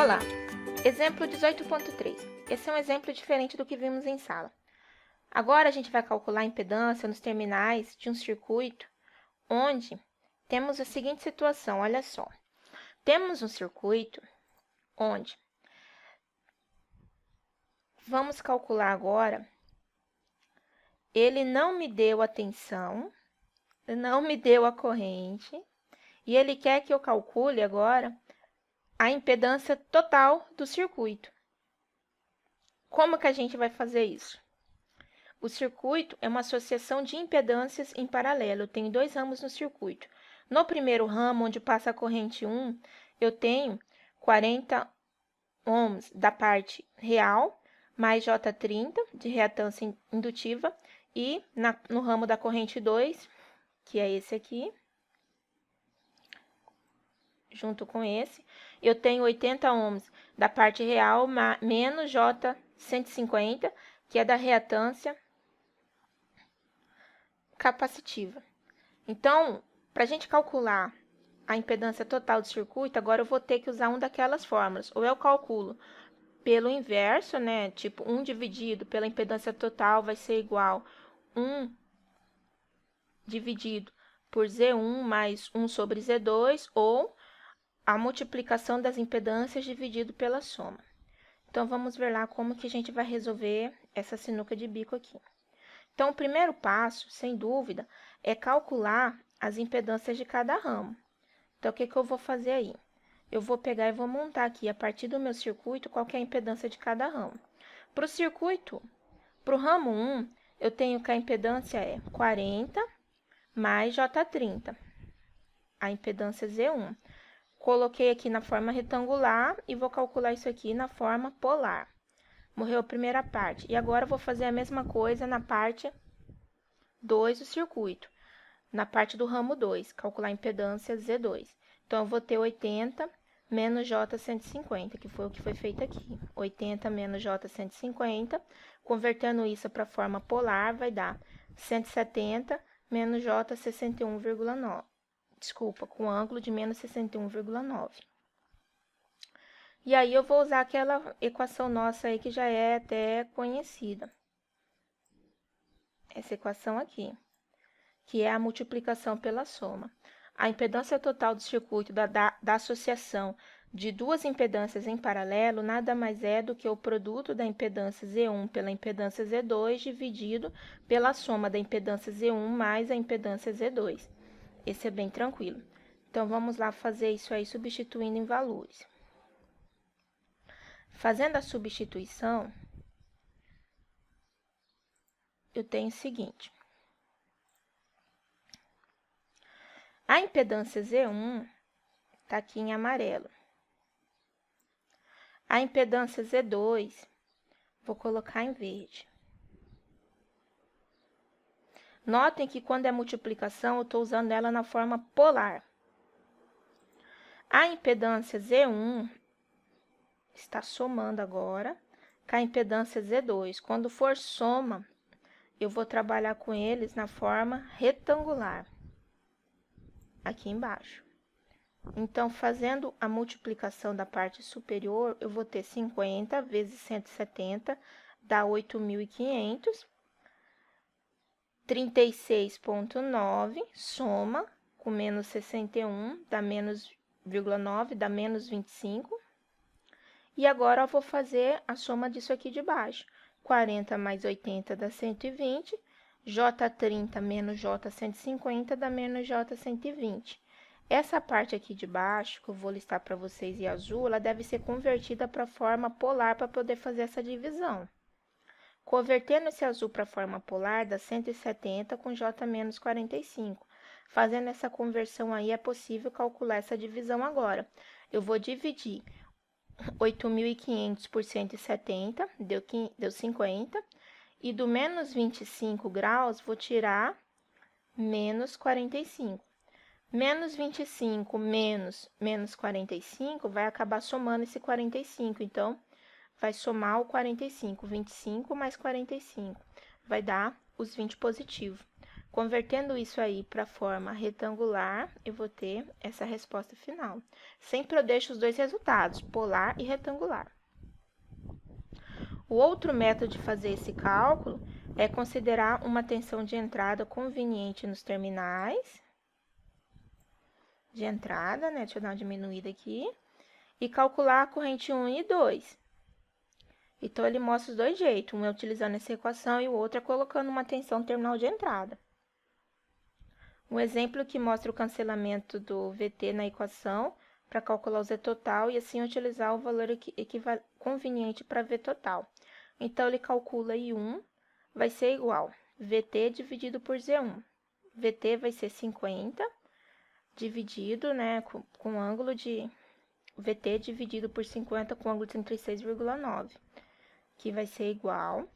Olá! Exemplo 18.3. Esse é um exemplo diferente do que vimos em sala. Agora, a gente vai calcular a impedância nos terminais de um circuito onde temos a seguinte situação, olha só. Temos um circuito onde vamos calcular agora, ele não me deu a tensão, não me deu a corrente, e ele quer que eu calcule agora a impedância total do circuito. Como que a gente vai fazer isso? O circuito é uma associação de impedâncias em paralelo. Eu tenho dois ramos no circuito. No primeiro ramo, onde passa a corrente 1, eu tenho 40 ohms da parte real, mais J30 de reatância indutiva, e no ramo da corrente 2, que é esse aqui, junto com esse, eu tenho 80 ohms da parte real, menos J150, que é da reatância capacitiva. Então, para a gente calcular a impedância total do circuito, agora eu vou ter que usar uma daquelas fórmulas. Ou eu calculo pelo inverso, né? Tipo, 1 dividido pela impedância total vai ser igual a 1 dividido por Z1 mais 1 sobre Z2, ou a multiplicação das impedâncias dividido pela soma. Então, vamos ver lá como que a gente vai resolver essa sinuca de bico aqui. Então, o primeiro passo, sem dúvida, é calcular as impedâncias de cada ramo. Então, o que que eu vou fazer aí? Eu vou pegar e vou montar aqui, a partir do meu circuito, qual que é a impedância de cada ramo. Para o circuito, para o ramo 1, eu tenho que a impedância é 40 mais J30, a impedância Z1. Coloquei aqui na forma retangular e vou calcular isso aqui na forma polar. Morreu a primeira parte. E agora eu vou fazer a mesma coisa na parte 2 do circuito. Na parte do ramo 2, calcular a impedância Z2. Então, eu vou ter 80 menos J150, que foi o que foi feito aqui. 80 menos J150, convertendo isso para a forma polar, vai dar 170 menos J61,9. Desculpa, com ângulo de menos 61,9. E aí, eu vou usar aquela equação nossa aí que já é até conhecida. Essa equação aqui, que é a multiplicação pela soma. A impedância total do circuito da associação de duas impedâncias em paralelo nada mais é do que o produto da impedância Z1 pela impedância Z2 dividido pela soma da impedância Z1 mais a impedância Z2. Esse é bem tranquilo. Então, vamos lá fazer isso aí substituindo em valores. Fazendo a substituição, eu tenho o seguinte. A impedância Z1 está aqui em amarelo. A impedância Z2, vou colocar em verde. Notem que quando é multiplicação, eu estou usando ela na forma polar. A impedância Z1 está somando agora com a impedância Z2. Quando for soma, eu vou trabalhar com eles na forma retangular, aqui embaixo. Então, fazendo a multiplicação da parte superior, eu vou ter 50 vezes 170, dá 8.500. 36,9, soma com menos 61, dá menos 0,9, dá menos 25. E agora, eu vou fazer a soma disso aqui de baixo. 40 mais 80 dá 120, J30 menos J150 dá menos J120. Essa parte aqui de baixo, que eu vou listar para vocês em azul, ela deve ser convertida para a forma polar para poder fazer essa divisão. Convertendo esse azul para a forma polar, dá 170 com J menos 45. Fazendo essa conversão aí, é possível calcular essa divisão agora. Eu vou dividir 8.500 por 170, deu 50. E do menos 25 graus, vou tirar menos 45. Menos 25 menos 45 vai acabar somando esse 45. Então, vai somar o 45. 25 mais 45 vai dar os 20 positivo. Convertendo isso aí para a forma retangular, eu vou ter essa resposta final. Sempre eu deixo os dois resultados, polar e retangular. O outro método de fazer esse cálculo é considerar uma tensão de entrada conveniente nos terminais de entrada, né? Deixa eu dar uma diminuída aqui. E calcular a corrente 1 e 2. Então, ele mostra os dois jeitos. Um é utilizando essa equação e o outro é colocando uma tensão no terminal de entrada. Um exemplo que mostra o cancelamento do VT na equação para calcular o Z total e assim utilizar o valor conveniente para V total. Então, ele calcula I1 vai ser igual VT dividido por Z1. VT vai ser 50 dividido, né, com ângulo de VT dividido por 50 com ângulo de 36,9, que vai ser igual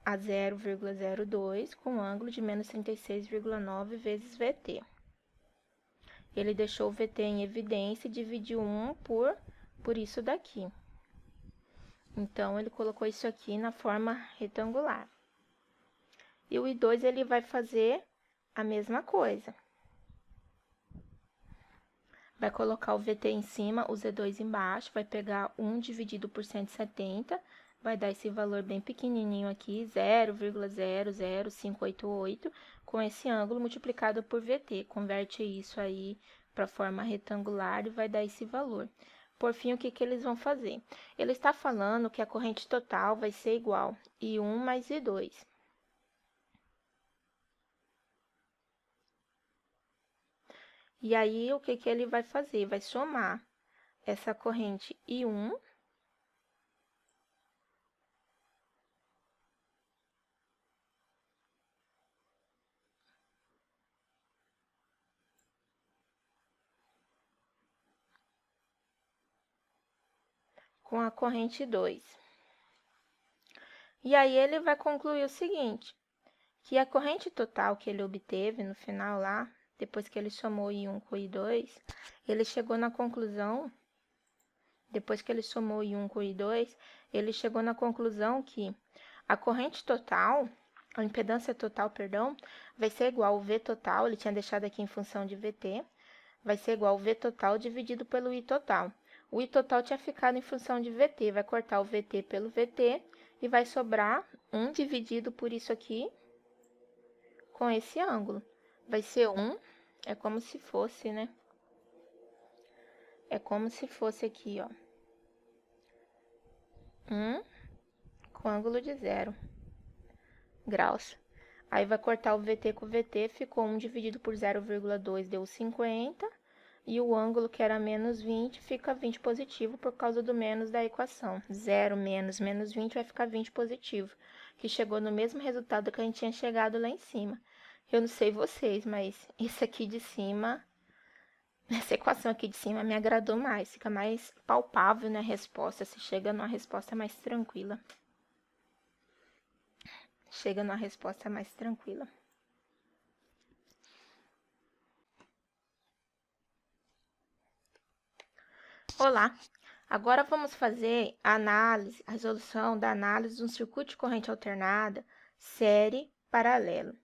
a 0,02 com ângulo de menos 36,9 vezes VT. Ele deixou o VT em evidência e dividiu 1 por isso daqui. Então, ele colocou isso aqui na forma retangular. E o I2, ele vai fazer a mesma coisa. Vai colocar o VT em cima, o Z2 embaixo, vai pegar 1 dividido por 170, vai dar esse valor bem pequenininho aqui, 0,00588, com esse ângulo multiplicado por VT. Converte isso aí para a forma retangular e vai dar esse valor. Por fim, o que eles vão fazer? Ele está falando que a corrente total vai ser igual I1 mais I2. E aí, o que ele vai fazer? Vai somar essa corrente I1 com a corrente 2. E aí, ele vai concluir o seguinte, que a corrente total que ele obteve no final lá, depois que ele somou I1 com I2, ele chegou na conclusão, depois que ele somou I1 com I2, ele chegou na conclusão que a corrente total, a impedância total, perdão, vai ser igual ao V total, ele tinha deixado aqui em função de VT, vai ser igual ao V total dividido pelo I total. O I total tinha ficado em função de VT, vai cortar o VT pelo VT e vai sobrar 1 dividido por isso aqui, com esse ângulo. Vai ser 1, é como se fosse, né? É como se fosse aqui, ó. 1 com ângulo de 0 graus. Aí, vai cortar o VT com o VT, ficou 1 dividido por 0,2, deu 50. E o ângulo, que era menos 20, fica 20 positivo por causa do menos da equação. 0 menos 20 vai ficar 20 positivo, que chegou no mesmo resultado que a gente tinha chegado lá em cima. Eu não sei vocês, mas esse aqui de cima, essa equação aqui de cima me agradou mais. Fica mais palpável, né, a resposta, se chega numa resposta mais tranquila. Chega numa resposta mais tranquila. Olá! Agora vamos fazer a resolução da análise de um circuito de corrente alternada, série, paralelo.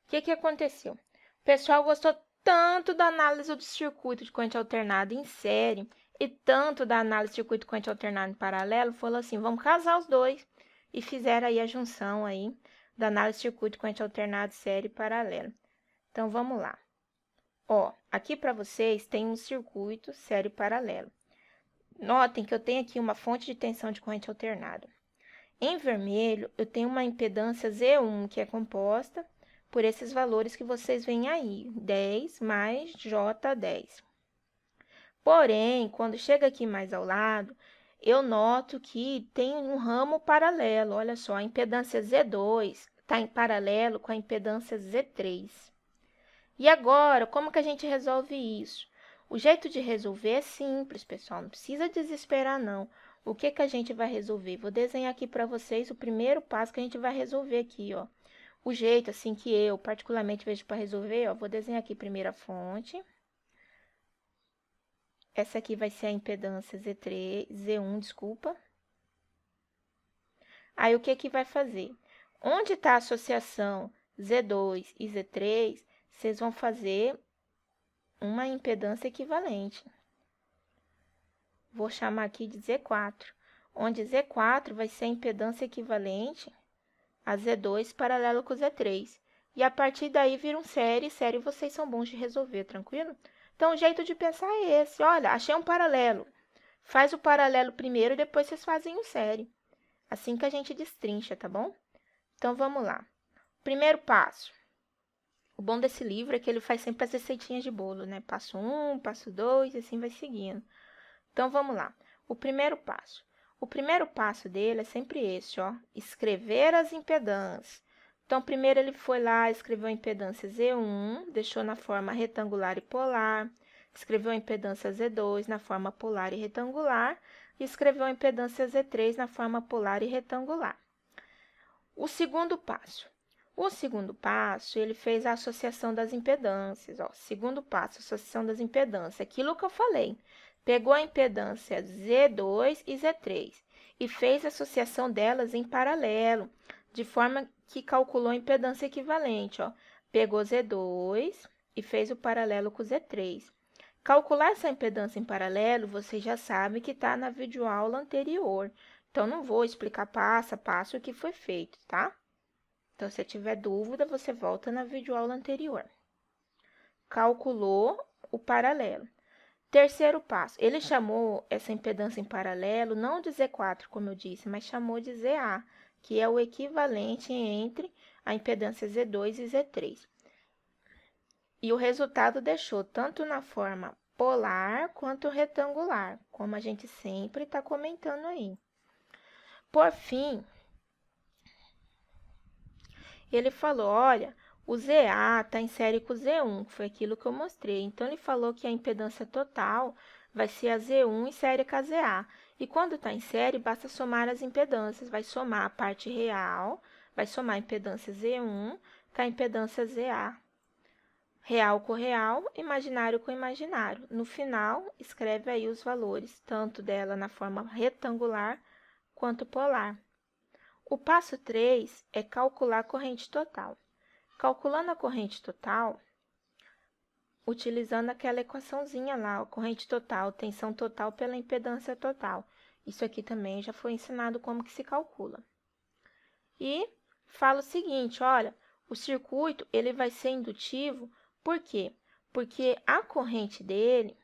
O que aconteceu? O pessoal gostou tanto da análise do circuito de corrente alternada em série e tanto da análise do circuito de corrente alternada em paralelo, falou assim, vamos casar os dois. E fizeram aí a junção aí da análise do circuito de corrente alternada, série e paralelo. Então, vamos lá. Ó, aqui para vocês tem um circuito série e paralelo. Notem que eu tenho aqui uma fonte de tensão de corrente alternada. Em vermelho, eu tenho uma impedância Z1, que é composta por esses valores que vocês veem aí, 10 mais J10. Porém, quando chega aqui mais ao lado, eu noto que tem um ramo paralelo. Olha só, a impedância Z2 está em paralelo com a impedância Z3. E agora, como que a gente resolve isso? O jeito de resolver é simples, pessoal, não precisa desesperar, não. O que a gente vai resolver? Vou desenhar aqui para vocês o primeiro passo que a gente vai resolver aqui, ó. O jeito, assim, que eu particularmente vejo para resolver, ó, vou desenhar aqui primeiro a fonte. Essa aqui vai ser a impedância Z1, desculpa. Aí, o que vai fazer? Onde está a associação Z2 e Z3, vocês vão fazer uma impedância equivalente. Vou chamar aqui de Z4, onde Z4 vai ser a impedância equivalente a Z2 paralelo com Z3. E a partir daí viram série, série vocês são bons de resolver, tranquilo? Então, o jeito de pensar é esse. Olha, achei um paralelo. Faz o paralelo primeiro e depois vocês fazem o série. Assim que a gente destrincha, tá bom? Então, vamos lá. Primeiro passo. O bom desse livro é que ele faz sempre as receitinhas de bolo, né? Passo 1, passo 2, e assim vai seguindo. Então, vamos lá. O primeiro passo. O primeiro passo dele é sempre esse, ó. Escrever as impedâncias. Então, primeiro ele foi lá, escreveu a impedância Z1, deixou na forma retangular e polar, escreveu a impedância Z2 na forma polar e retangular, e escreveu a impedância Z3 na forma polar e retangular. O segundo passo. O segundo passo, ele fez a associação das impedâncias, ó. Segundo passo, associação das impedâncias. Aquilo que eu falei. Pegou a impedância Z2 e Z3 e fez a associação delas em paralelo, de forma que calculou a impedância equivalente, ó. Pegou Z2 e fez o paralelo com Z3. Calcular essa impedância em paralelo, você já sabe que está na videoaula anterior. Então, não vou explicar passo a passo o que foi feito, tá? Então, se tiver dúvida, você volta na videoaula anterior. Calculou o paralelo. Terceiro passo, ele chamou essa impedância em paralelo não de Z4, como eu disse, mas chamou de ZA, que é o equivalente entre a impedância Z2 e Z3. E o resultado deixou tanto na forma polar quanto retangular, como a gente sempre está comentando aí. Por fim, ele falou, olha, o ZA está em série com o Z1, que foi aquilo que eu mostrei. Então, ele falou que a impedância total vai ser a Z1 em série com a ZA. E quando está em série, basta somar as impedâncias. Vai somar a parte real, vai somar a impedância Z1 com a impedância ZA. Real com real, imaginário com imaginário. No final, escreve aí os valores, tanto dela na forma retangular quanto polar. O passo 3 é calcular a corrente total. Calculando a corrente total, utilizando aquela equaçãozinha lá, a corrente total, tensão total pela impedância total. Isso aqui também já foi ensinado como que se calcula. E fala o seguinte, olha, o circuito ele vai ser indutivo, por quê? Porque a corrente dele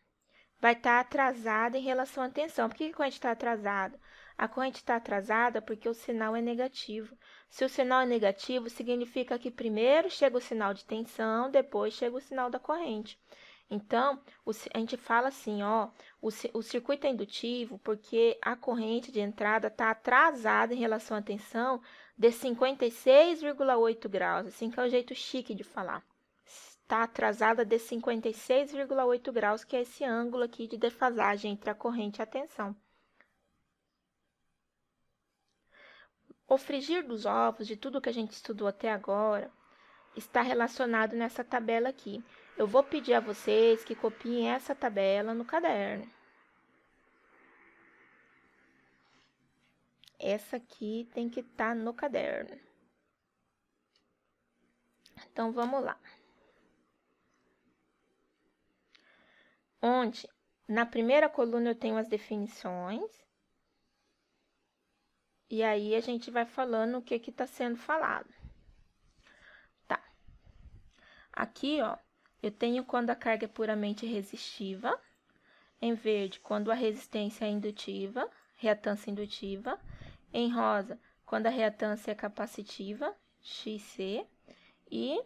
vai estar atrasada em relação à tensão. Por que a corrente está atrasada? A corrente está atrasada porque o sinal é negativo. Se o sinal é negativo, significa que primeiro chega o sinal de tensão, depois chega o sinal da corrente. Então, a gente fala assim, ó, o circuito é indutivo porque a corrente de entrada está atrasada em relação à tensão de 56,8 graus, assim que é o jeito chique de falar. Está atrasada de 56,8 graus, que é esse ângulo aqui de defasagem entre a corrente e a tensão. O frigir dos ovos, de tudo que a gente estudou até agora, está relacionado nessa tabela aqui. Eu vou pedir a vocês que copiem essa tabela no caderno. Essa aqui tem que estar no caderno. Então, vamos lá. Onde, na primeira coluna, eu tenho as definições. E aí, a gente vai falando o que está sendo falado. Tá. Aqui, ó, eu tenho quando a carga é puramente resistiva. Em verde, quando a resistência é indutiva, reatância indutiva. Em rosa, quando a reatância é capacitiva, XC. E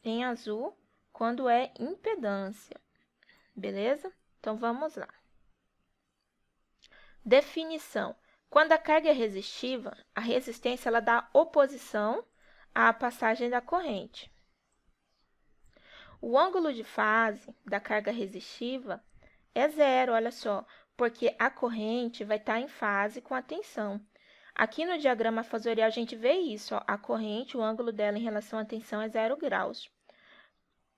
em azul, quando é impedância. Beleza? Então, vamos lá. Definição. Quando a carga é resistiva, a resistência ela dá oposição à passagem da corrente. O ângulo de fase da carga resistiva é zero, olha só, porque a corrente vai estar em fase com a tensão. Aqui no diagrama fasorial a gente vê isso, ó, a corrente, o ângulo dela em relação à tensão é 0 graus.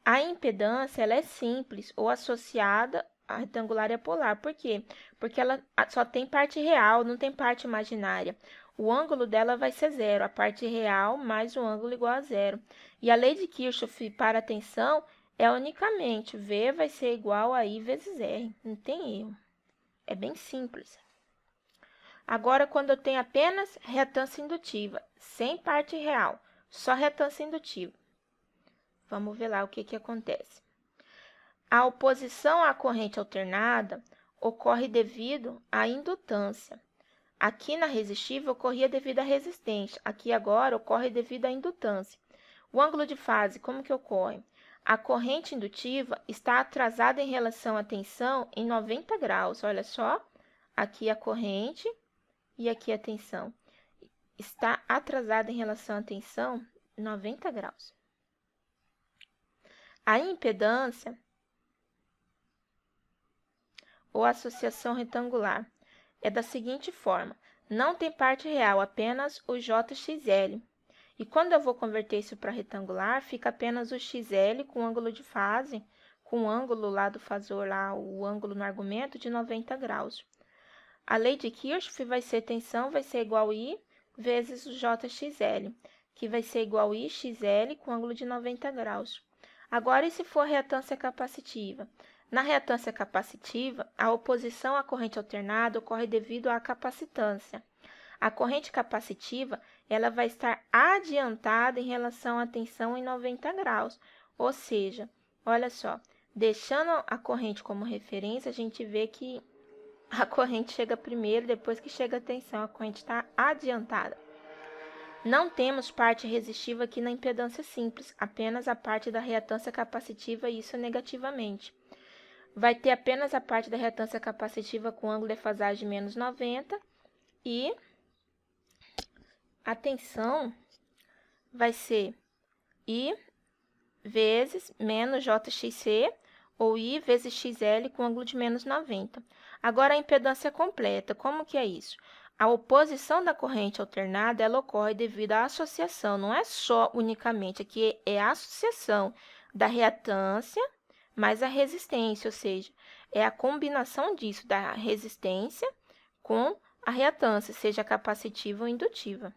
A impedância ela é simples ou associada a retangular e a polar. Por quê? Porque ela só tem parte real, não tem parte imaginária. o ângulo dela vai ser zero, a parte real mais o ângulo igual a zero. E a lei de Kirchhoff para a tensão é unicamente V vai ser igual a I vezes R, não tem erro. É bem simples. Agora, quando eu tenho apenas reatância indutiva, sem parte real, só reatância indutiva. Vamos ver lá o que acontece. A oposição à corrente alternada ocorre devido à indutância. Aqui na resistível ocorria devido à resistência, aqui agora ocorre devido à indutância. O ângulo de fase, como que ocorre? A corrente indutiva está atrasada em relação à tensão em 90 graus, olha só, aqui a corrente e aqui a tensão. Está atrasada em relação à tensão 90 graus. A impedância ou associação retangular é da seguinte forma: não tem parte real, apenas o JXL. E quando eu vou converter isso para retangular, fica apenas o XL com ângulo de fase, com o ângulo lá do fasor, lá, o ângulo no argumento de 90 graus. A lei de Kirchhoff vai ser tensão, vai ser igual a I vezes o JXL, que vai ser igual a IXL com ângulo de 90 graus. Agora, e se for reatância capacitiva? Na reatância capacitiva, a oposição à corrente alternada ocorre devido à capacitância. A corrente capacitiva, ela vai estar adiantada em relação à tensão em 90 graus. Ou seja, olha só, deixando a corrente como referência, a gente vê que a corrente chega primeiro, depois que chega a tensão, a corrente está adiantada. Não temos parte resistiva aqui na impedância simples, apenas a parte da reatância capacitiva, e isso negativamente. Vai ter apenas a parte da reatância capacitiva com ângulo de defasagem de menos 90 e a tensão vai ser I vezes menos JXC ou I vezes XL com ângulo de menos 90. Agora, a impedância completa, como que é isso? A oposição da corrente alternada, ela ocorre devido à associação, não é só unicamente, aqui é a associação da reatância mais a resistência, ou seja, é a combinação disso, da resistência com a reatância, seja capacitiva ou indutiva.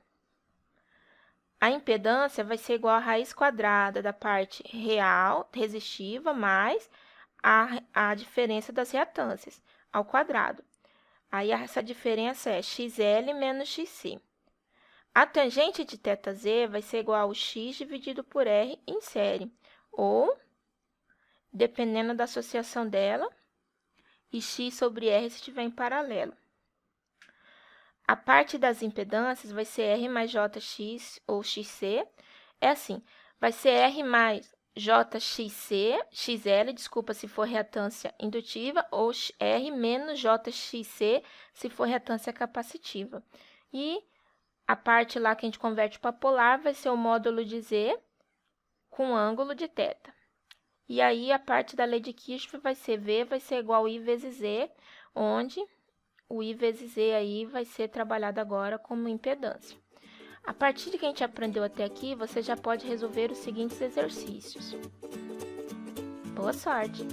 A impedância vai ser igual à raiz quadrada da parte real, resistiva, mais a diferença das reatâncias, ao quadrado. Aí, essa diferença é XL menos XC. A tangente de θz vai ser igual ao x dividido por r em série, ou, dependendo da associação dela, e x sobre r se estiver em paralelo. A parte das impedâncias vai ser R mais JX ou XC. É assim, vai ser R mais JXC, XL, desculpa, se for reatância indutiva, ou R menos JXC, se for reatância capacitiva. E a parte lá que a gente converte para polar vai ser o módulo de Z com ângulo de θ. E aí, a parte da lei de Kirchhoff vai ser V vai ser igual a I vezes Z, onde o I vezes Z aí vai ser trabalhado agora como impedância. A partir de que a gente aprendeu até aqui, você já pode resolver os seguintes exercícios. Boa sorte!